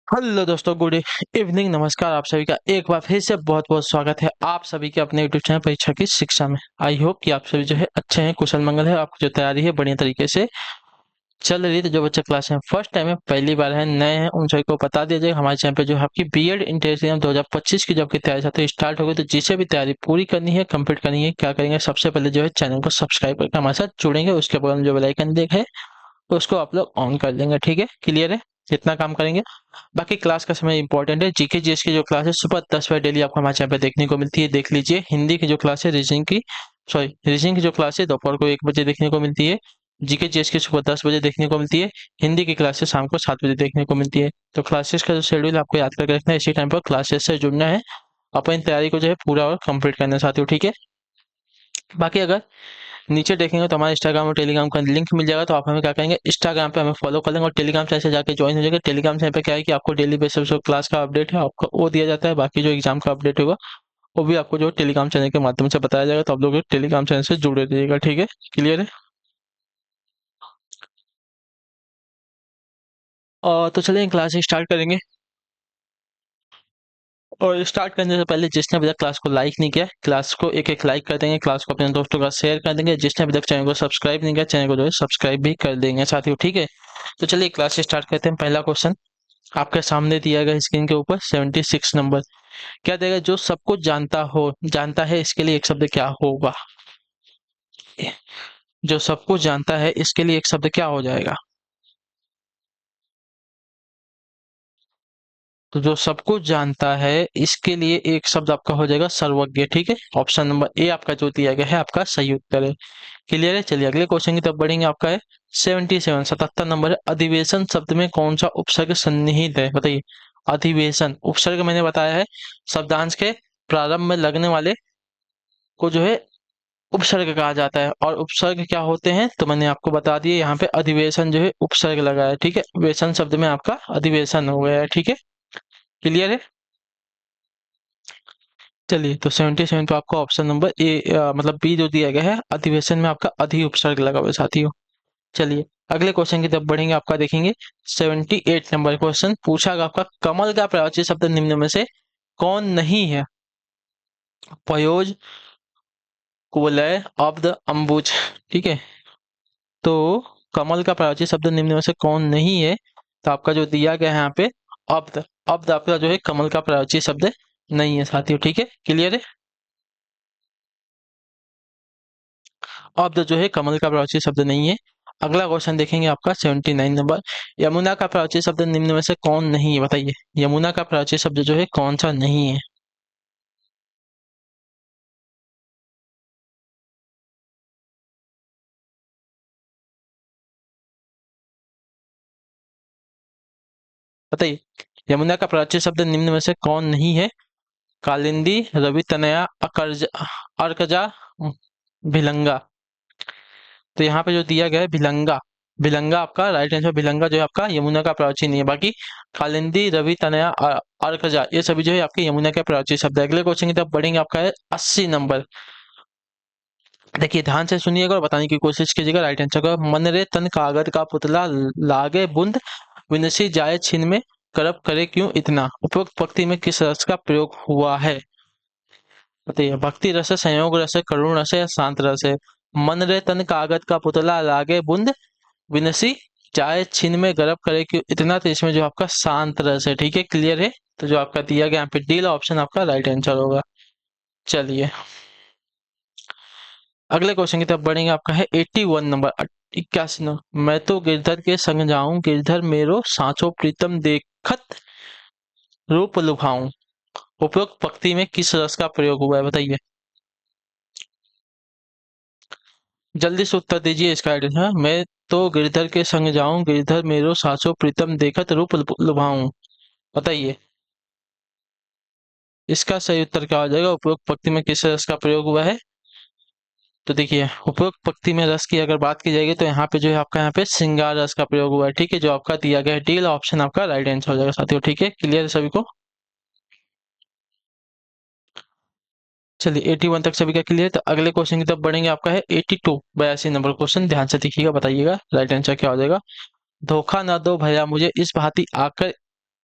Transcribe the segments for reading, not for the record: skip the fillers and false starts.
Hello दोस्तों, good evening, नमस्कार। आप सभी का एक बार फिर से बहुत बहुत स्वागत है आप सभी के अपने यूट्यूब चैनल परीक्षा की शिक्षा में। आई होप कि आप सभी जो है अच्छे हैं, कुशल मंगल है, आपकी जो तैयारी है बढ़िया तरीके से चल रही है। तो जो बच्चे क्लास में फर्स्ट टाइम है, पहली बार है, नए हैं, उन सभी को बता दिया जाए हमारे चैनल पे जो है आपकी बीएड इंटर 2025 की जॉब की तैयारी चाहते हैं स्टार्ट हो गई। तो जिसे भी तैयारी पूरी करनी है, कंप्लीट करनी है, क्या करेंगे, सबसे पहले जो है चैनल को सब्सक्राइब करके हमारे साथ जुड़ेंगे। उसके बाद जो बेल आइकन देखे उसको आप लोग ऑन कर देंगे। ठीक है, क्लियर है, इतना काम करेंगे। बाकी क्लास का समय इंपॉर्टेंट है। जीके जीएस की जो क्लास है सुबह 10 बजे डेली आपको हमारे चैनल पे देखने को मिलती है, देख लीजिए। हिंदी की जो क्लास है, रीजनिंग की जो क्लास है दोपहर को 1 बजे देखने को मिलती है। जीके जीएस की सुबह 10 बजे देखने को मिलती है। हिंदी की क्लासेस शाम को 7 बजे देखने को मिलती है। तो क्लासेस का जो शेड्यूल आपको याद करके रखना है, इसी टाइम पर क्लासेस से जुड़ना है, अपनी तैयारी को जो है पूरा और कंप्लीट करना चाहते हो। ठीक है, बाकी अगर नीचे देखेंगे तो हमारे इंस्टाग्राम और टेलीग्राम का लिंक मिल जाएगा। तो आप हमें क्या करेंगे, इंस्टाग्राम पे हमें फॉलो कर लेंगे और टेलीग्राम चैनल से जाके ज्वाइन हो जाएगा। टेलीग्राम चैनल पे क्या है कि आपको डेली बेसिस जो क्लास का अपडेट है आपको वो दिया जाता है। बाकी जो एग्जाम का अपडेट होगा वो भी आपको जो टेलीग्राम चैनल के माध्यम से बताया जाएगा। तो आप लोग टेलीग्राम चैनल से जुड़े रहिएगा। ठीक है, क्लियर है। और तो चलिए क्लास स्टार्ट करेंगे। और स्टार्ट करने से पहले जिसने अभी तक क्लास को लाइक नहीं किया, क्लास को एक एक लाइक कर देंगे, क्लास को अपने दोस्तों का शेयर कर देंगे। जिसने अभी तक चैनल को सब्सक्राइब नहीं किया, चैनल को जो है सब्सक्राइब भी कर देंगे साथियों। ठीक है, तो चलिए क्लास स्टार्ट करते हैं। पहला क्वेश्चन आपके सामने दिया गया स्क्रीन के ऊपर 76 नंबर क्या देगा, जो सब कुछ जानता है इसके लिए एक शब्द क्या होगा। जो सब कुछ जानता है इसके लिए एक शब्द क्या हो जाएगा। तो जो सब कुछ जानता है इसके लिए एक शब्द आपका हो जाएगा सर्वज्ञ। ठीक है, ऑप्शन नंबर ए आपका जो दिया गया है आपका सही उत्तर है। क्लियर है, चलिए अगले क्वेश्चन की तरफ बढ़ेंगे। आपका है 77 नंबर है, अधिवेशन शब्द में कौन सा उपसर्ग सन्निहित है, बताइए। अधिवेशन उपसर्ग मैंने बताया है, शब्दांश के प्रारंभ में लगने वाले को जो है उपसर्ग कहा जाता है। और उपसर्ग क्या होते हैं तो मैंने आपको बता दिया, यहाँ पे अधिवेशन जो है उपसर्ग लगा है। ठीक है, वेशन शब्द में आपका अधिवेशन हो गया है। ठीक है, क्लियर है। चलिए तो 77 पे आपका ऑप्शन नंबर ए मतलब बी जो दिया गया है, अधिवेशन में आपका अधि उपसर्ग लगा हुआ है साथियों। चलिए अगले क्वेश्चन की तरफ बढ़ेंगे। आपका देखेंगे 78 नंबर क्वेश्चन पूछा गया आपका, कमल का प्रवाची शब्द निम्न में से कौन नहीं है। पयोज, कुवलय, अब्द, अम्बुज। ठीक है, तो कमल का प्रवाची शब्द निम्न में से कौन नहीं है। तो आपका जो दिया गया है यहाँ पे अब्द, अब्द आपका जो है कमल का प्रवाची शब्द नहीं है साथियों। ठीक है, क्लियर है। अब्द जो है कमल का प्रवाची शब्द नहीं है। अगला क्वेश्चन देखेंगे आपका 79 नंबर, यमुना का प्रवाची शब्द निम्न में से कौन नहीं है, बताइए। यमुना का प्रवाची शब्द जो है कौन सा नहीं है। बताइए, यमुना का प्रवाची शब्द निम्न में से कौन नहीं है। कालिंदी, रवि तनया, अकरज, अर्कजा, भिलंगा। तो यहाँ पे जो दिया गया है भिलंगा, भिलंगा आपका राइट आंसर। भिलंगा जो है आपका यमुना का प्राची नहीं है। बाकी कालिंदी, रवि तनया, अर्कजा ये सभी जो है आपके यमुना के प्राची शब्द है। अगले क्वेश्चन की तरफ बढ़ेंगे। आपका है 80 नंबर, देखिए ध्यान से सुनिएगा और बताने की कोशिश कीजिएगा राइट आंसर का। मन रे तन कागज का पुतला, लागे बुंद, विनसी जाए छिन में, करप करे क्यों इतना। उपरोक्त पंक्ति में किस रस का प्रयोग हुआ है, बताइए। भक्ति रस है, संयोग रस है, करुण रस है या शांत रस है। मन रे तन कागज का पुतला, लागे बुंद, विनसी जाए छिन में, गरब करे क्यों इतना। तो इसमें जो आपका शांत रस है। ठीक है, क्लियर है। तो जो आपका दिया गया यहाँ पे डी ऑप्शन आपका राइट आंसर होगा। चलिए अगले क्वेश्चन की तरफ बढ़ेंगे। आपका है 81 नंबर, 81 नंबर, मैं तो गिरधर के संग जाऊं, गिरधर मेरो सांचो प्रीतम देखत रूप लुभाऊं। उपरोक्त पंक्ति में किस रस का प्रयोग हुआ है, बताइए। जल्दी से उत्तर दीजिए इसका आइडिया है। मैं तो गिरधर के संग जाऊं, गिरधर मेरो सांचो प्रीतम देखत रूप लुभाऊं, बताइए। इसका सही उत्तर क्या हो जाएगा, उपरोक्त पंक्ति में किस रस का प्रयोग हुआ है। तो देखिए उपरोक्त पंक्ति में रस की अगर बात की जाएगी तो यहाँ पे जो है आपका यहाँ पे श्रृंगार रस का प्रयोग हुआ है। ठीक है, जो आपका दिया गया है डी ऑप्शन आपका राइट आंसर हो जाएगा साथियों। ठीक है, क्लियर है सभी को। चलिए 81 तक सभी का क्लियर। तो अगले क्वेश्चन की तरफ बढ़ेंगे। आपका है 82, 82 नंबर क्वेश्चन, ध्यान से देखिएगा, बताइएगा राइट आंसर क्या हो जाएगा। धोखा न दो भैया मुझे, इस भांति आकर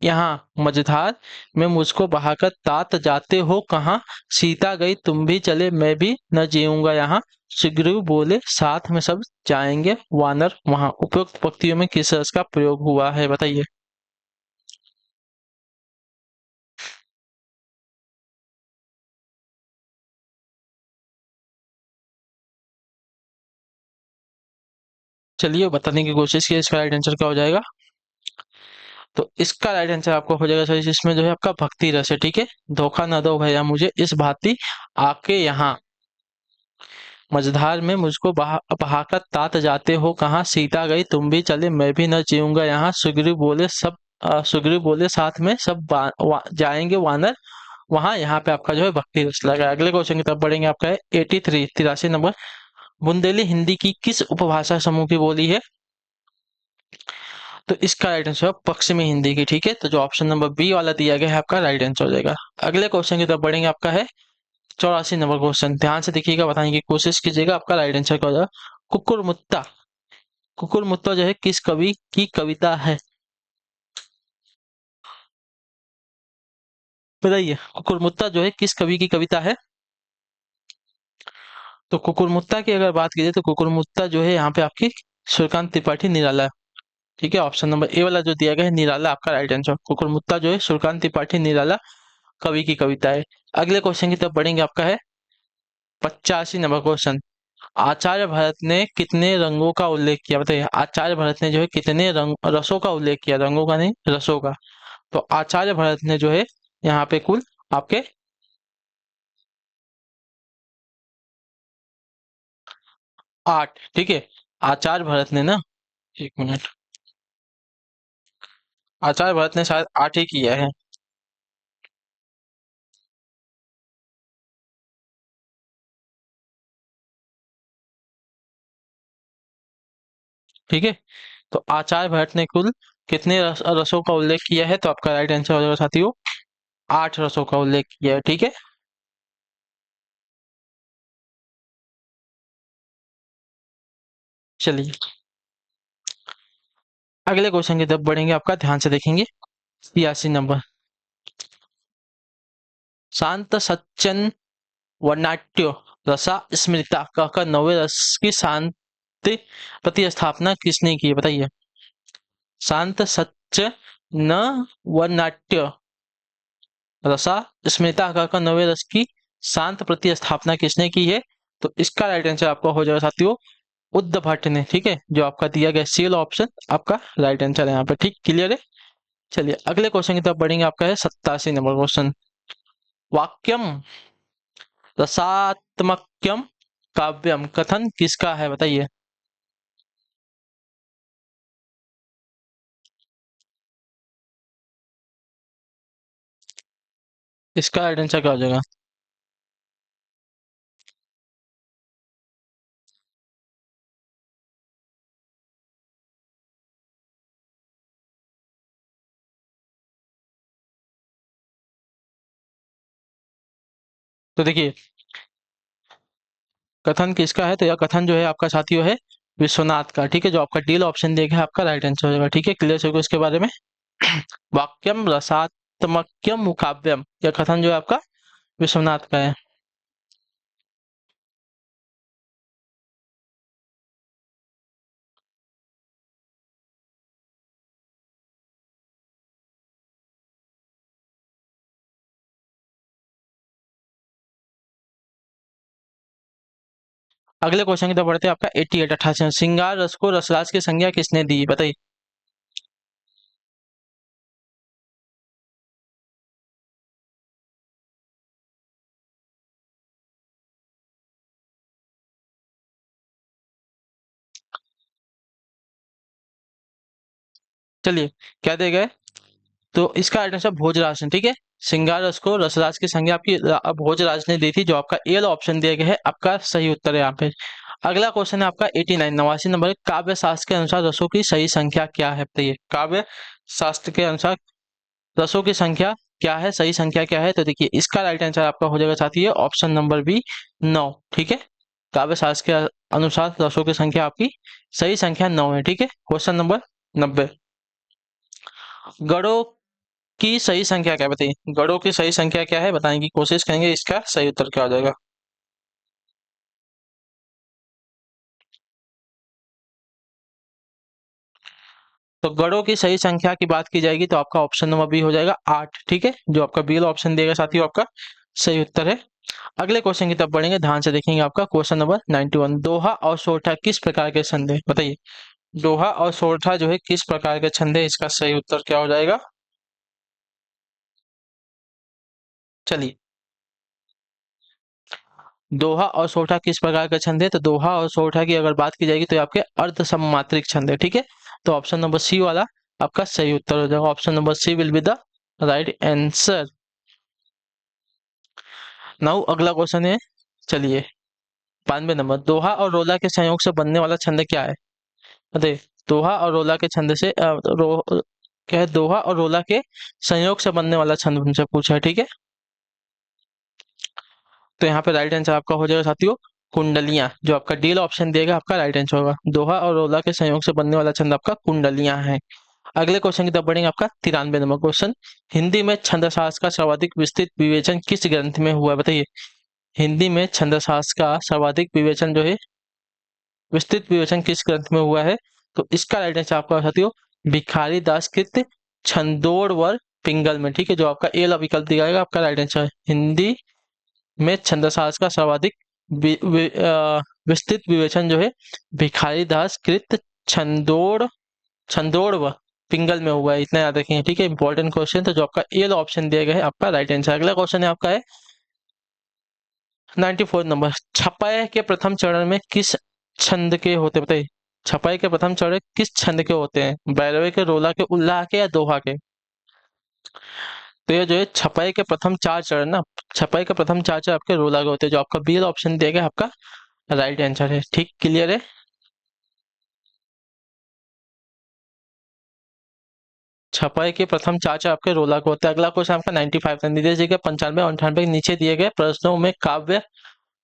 यहाँ मझधार में मुझको बहाकर तात जाते हो कहाँ, सीता गई तुम भी चले मैं भी न जीऊंगा यहाँ, सुग्रीव बोले साथ में सब जाएंगे वानर वहाँ। उपयुक्त पंक्तियों में किस रस का प्रयोग हुआ है बताइए। चलिए बताने की कोशिश की इसका राइट आंसर क्या हो जाएगा। तो इसका राइट आंसर आपको हो जाएगा सर, इसमें जो है आपका भक्ति रस है। ठीक है, धोखा न दो भैया मुझे इस भांति आके यहाँ, मझधार में मुझको बहाकर तात जाते हो कहाँ, सीता गई तुम भी चले मैं भी न जीऊंगा यहाँ, सुग्रीव बोले साथ में सब जाएंगे वानर वहां। यहाँ पे आपका जो है भक्ति रस लगा है। अगले क्वेश्चन की तरफ बढ़ेंगे, आपका है 83 नंबर। बुंदेली हिंदी की किस उपभाषा समूह की बोली है। तो इसका राइट आंसर है पश्चिमी हिंदी की। ठीक है, तो जो ऑप्शन नंबर बी वाला दिया गया है आपका राइट आंसर हो जाएगा। अगले क्वेश्चन की तरफ बढ़ेंगे, आपका है 84 नंबर क्वेश्चन। ध्यान से देखिएगा, बताने की कोशिश कीजिएगा आपका राइट आंसर क्या हो जाएगा। कुकुरमुत्ता, कुकुरमुत्ता जो है किस कवि की कविता है बताइए। कुकुरमुत्ता जो है किस कवि की कविता है। तो कुकुरमुत्ता की अगर बात कीजिए तो कुकुरमुत्ता जो है यहाँ पे आपकी सूर्यकांत त्रिपाठी निराला है। ठीक है, ऑप्शन नंबर ए वाला जो दिया गया है निराला आपका राइट आंसर। कुकुरमुत्ता जो है सूर्यकांत त्रिपाठी निराला कवि की कविता है। अगले क्वेश्चन की तरफ बढ़ेंगे, आपका है 85 नंबर क्वेश्चन। आचार्य भरत ने कितने रंगों का उल्लेख किया बताइए। आचार्य भरत ने जो है कितने रंग रसों का उल्लेख किया, रंगों का नहीं रसों का। तो आचार्य भरत ने जो है यहाँ पे कुल आपके 8। ठीक है, आचार्य भरत ने ना, एक मिनट, आचार्य भरत ने शायद 8 ही किया है। ठीक है, तो आचार्य भट्ट ने कुल कितने रसों का उल्लेख किया है। तो आपका राइट आंसर हो जाएगा साथियों 8 रसों का उल्लेख किया है। ठीक है, चलिए अगले क्वेश्चन की तरफ बढ़ेंगे, आपका ध्यान से देखेंगे। 86 नंबर। शांत सच्चन वर्णाट्य रसा स्मृता का नवे रस की शांति प्रतिस्थापना किसने की है बताइए। शांत सच्च न वर्णाट्य रसा स्मृता का नवे रस की शांत प्रतिस्थापना किसने की है। तो इसका राइट आंसर आपका हो जाएगा साथियों उद्धव भट्ट ने। ठीक है, जो आपका दिया गया सी वाला ऑप्शन आपका राइट आंसर है यहाँ पे। ठीक, क्लियर है। चलिए अगले क्वेश्चन की तरफ बढ़ेंगे, आपका है 87 नंबर क्वेश्चन। वाक्यम रसात्मक्यम काव्यम कथन किसका है बताइए। इसका राइट आंसर क्या हो जाएगा। तो देखिए कथन किसका है, तो यह कथन जो है आपका साथियों है विश्वनाथ का। ठीक है, जो आपका डील ऑप्शन दिया गया है आपका राइट आंसर हो जाएगा। ठीक है, क्लियर है इसके बारे में। वाक्यम रसात्मक्यम काव्यम, यह कथन जो है आपका विश्वनाथ का है। अगले क्वेश्चन की तरफ बढ़ते हैं, आपका 88 88 श्रृंगार रस को रसराज की संज्ञा किसने दी बताइए। चलिए क्या दिया गया है? तो इसका राइट आंसर भोजराज ने। ठीक है, श्रृंगार रस को रसराज की संज्ञा आपकी भोजराज ने दी थी, जो आपका ए ऑप्शन दिया गया है आपका सही उत्तर है यहाँ पे। अगला क्वेश्चन है आपका 89 89 नंबर। काव्य शास्त्र के अनुसार रसों की सही संख्या क्या है बताइए। काव्य शास्त्र के अनुसार रसों की संख्या क्या है, सही संख्या क्या है। तो देखिए इसका राइट आंसर आपका हो जाएगा साथी है ऑप्शन नंबर बी 9। ठीक है, काव्य शास्त्र के अनुसार रसों की संख्या आपकी सही संख्या 9 है। ठीक है, क्वेश्चन नंबर 90। गणों की सही संख्या क्या है बताइए, गणों की सही संख्या क्या है बताने की कोशिश करेंगे, इसका सही उत्तर क्या हो जाएगा। तो गणों की सही संख्या की बात की जाएगी तो आपका ऑप्शन नंबर बी हो जाएगा 8। ठीक है, जो आपका बी वाला ऑप्शन देगा साथियों आपका सही उत्तर है। अगले क्वेश्चन की तरफ बढ़ेंगे, ध्यान से देखेंगे। आपका क्वेश्चन नंबर 91, दोहा और सोरठा किस प्रकार के छंद है बताइए। दोहा और सोरठा जो है किस प्रकार के छंद है, इसका सही उत्तर क्या हो जाएगा। चलिए, दोहा और सोरठा किस प्रकार का छंद है, तो दोहा और सोरठा की अगर बात की जाएगी तो ये आपके अर्ध सममात्रिक छंद है। ठीक है, तो ऑप्शन नंबर सी वाला आपका सही उत्तर हो जाएगा। Option number C will be the right answer. Now अगला क्वेश्चन है, चलिए 92 नंबर, दोहा और रोला के संयोग से बनने वाला छंद क्या है। अरे, दोहा और रोला के छंद से क्या है, दोहा और रोला के संयोग से बनने वाला छंद उनसे पूछा है। ठीक है, तो यहाँ पे राइट आंसर आपका हो जाएगा साथियों कुंडलियां, जो आपका डी ऑप्शन देगा आपका राइट आंसर होगा। दोहा और रोला के संयोग से बनने वाला छंद आपका कुंडलियां है। अगले क्वेश्चन की तरफ बढ़ेंगे, आपका 93 नंबर क्वेश्चन, हिंदी में छंदशास्त्र का सर्वाधिक विस्तृत विवेचन किस ग्रंथ में हुआ है बताइए। हिंदी में छंदशास्त्र का सर्वाधिक विवेचन जो है, विस्तृत विवेचन किस ग्रंथ में हुआ है, तो इसका राइट आंसर आपका साथियों भिखारी दास कृत छंदोड़वर पिंगल में। ठीक है, जो आपका ए वाला विकल्प दिया जाएगा आपका राइट आंसर है। हिंदी में छंदशास्त्र का सर्वाधिक विस्तृत विवेचन जो है भिखारी दास कृत छंदोड़ पिंगल में हुआ है, इतना याद रखेंगे। ठीक है, इंपॉर्टेंट क्वेश्चन, तो जो आपका ए वाला ऑप्शन दिया गया है आपका राइट आंसर। अगला क्वेश्चन है आपका है 94 नंबर, छपाई के प्रथम चरण में किस छंद के होते हैं बताइए। छपाई के प्रथम चरण किस छंद के होते हैं, भैरवे के, रोला के, उल्लाह के या दोहा के। तो ये जो है छपाई के प्रथम चार चरण ना, छपाई के प्रथम चार चरण आपके रोला के होते हैं, जो आपका बी ऑप्शन देगा आपका राइट आंसर है। ठीक, क्लियर है। छपाई के प्रथम चार चरण आपके रोला के होते हैं। अगला क्वेश्चन आपका 95 नीतीश जी के 95 और 98 के नीचे दिए गए प्रश्नों में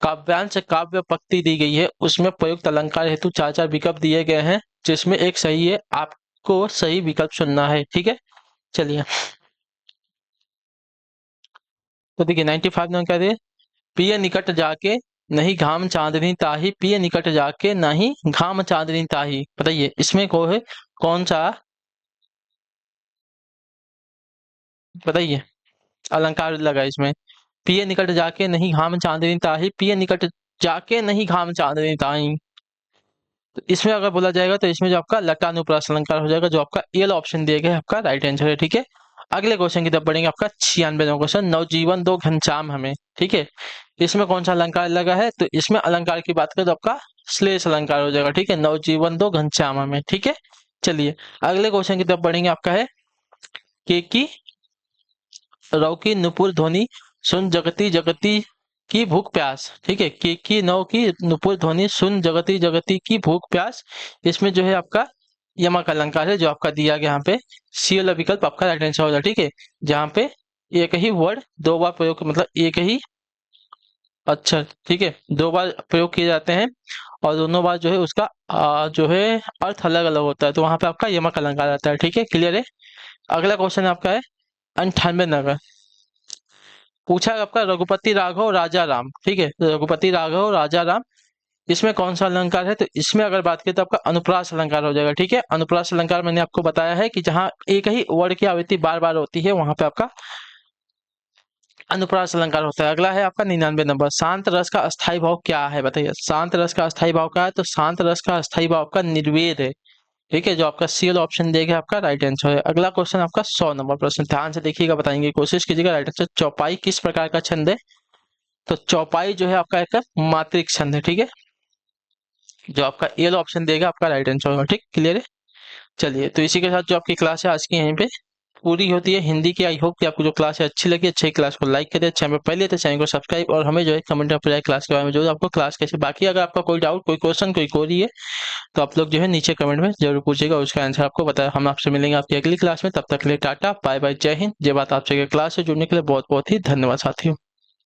काव्यांश काव्य पंक्ति दी गई है, उसमें प्रयुक्त अलंकार हेतु चार चार विकल्प दिए गए हैं, जिसमें एक सही है, आपको सही विकल्प चुनना है। ठीक है, चलिए, तो देखिए 95 में क्या दिए, पिय निकट जाके नहीं घाम चांदनी ताही, पिय निकट जाके नहीं घाम चांदनी ताही, बताइए इसमें को है कौन सा, बताइए अलंकार लगा इसमें। पिय निकट जाके नहीं घाम चांदनी ताही, पिय निकट जाके नहीं घाम चांदनी ताही, तो इसमें अगर बोला जाएगा तो इसमें जो आपका लटानुप्रास अलंकार हो जाएगा, जो आपका ए ऑप्शन दिया गया है आपका राइट आंसर है। ठीक है, अगले क्वेश्चन की तरफ बढ़ेंगे, आपका 96 नंबर क्वेश्चन, नवजीवन दो घनश्याम हमें। ठीक है, इसमें कौन सा अलंकार लगा है, तो इसमें अलंकार की बात करें तो आपका श्लेष अलंकार हो जाएगा। ठीक है, नवजीवन दो घनश्याम हमें। ठीक है, चलिए अगले क्वेश्चन की तरफ बढ़ेंगे, आपका है की रौकी नुपुर ध्वनि सुन जगती जगती की भूख प्यास। ठीक है, की नौ की नुपुर ध्वनि सुन जगती जगती की भूख प्यास, इसमें जो है आपका यमक अलंकार है, जो आपका दिया गया यहाँ पे सी वाला विकल्प आपका राइट आंसर होगा। ठीक है, जहाँ पे एक ही वर्ड दो बार प्रयोग, मतलब एक ही अक्षर, ठीक है, दो बार प्रयोग किए जाते हैं और दोनों बार जो है उसका जो है अर्थ अलग अलग होता है, तो वहां पे आपका यमक अलंकार आता है। ठीक है, क्लियर है। अगला क्वेश्चन आपका है 98 नंबर, पूछा है आपका रघुपति राघव राजा राम। ठीक है, तो रघुपति राघव राजा राम, इसमें कौन सा अलंकार है, तो इसमें अगर बात करें तो आपका अनुप्रास अलंकार हो जाएगा। ठीक है, अनुप्रास अलंकार मैंने आपको बताया है कि जहां एक ही वर्ड की आवृत्ति बार बार होती है वहां पे आपका अनुप्रास अलंकार होता है। अगला है आपका 99 नंबर, शांत रस का अस्थाई भाव क्या है बताइए। शांत रस का अस्थाई भाव क्या है, तो शांत रस का अस्थाई भाव आपका निर्वेद है। ठीक है, जो आपका सी ऑप्शन देगा आपका राइट आंसर है। अगला क्वेश्चन आपका 100 नंबर प्रश्न, ध्यान से देखिएगा, बताएंगे कोशिश कीजिएगा। राइट आंसर, चौपाई किस प्रकार का छंद है, तो चौपाई जो है आपका एक मात्रिक छंद है। ठीक है, जो आपका ए ऑप्शन देगा आपका राइट आंसर होगा। ठीक, क्लियर है। चलिए, तो इसी के साथ जो आपकी क्लास है आज की यहीं पे पूरी होती है हिंदी की। आई होप कि आपको जो क्लास है अच्छी लगी। अच्छी क्लास को लाइक करें, चैनल पर पहले तो चैनल को सब्सक्राइब, और हमें जो है कमेंट में बताएं क्लास के बारे में, जो आपको क्लास कैसे। बाकी अगर आपका कोई डाउट, कोई क्वेश्चन, कोई क्वेरी है तो आप लोग जो है नीचे कमेंट में जरूर पूछिएगा, उसका आंसर आपको बताया। हम आपसे मिलेंगे आपकी अगली क्लास में, तब तक के लिए टाटा बाय बाय, जय हिंद, जय बात। आपसे क्लास से जुड़ने के लिए बहुत बहुत ही धन्यवाद साथियों।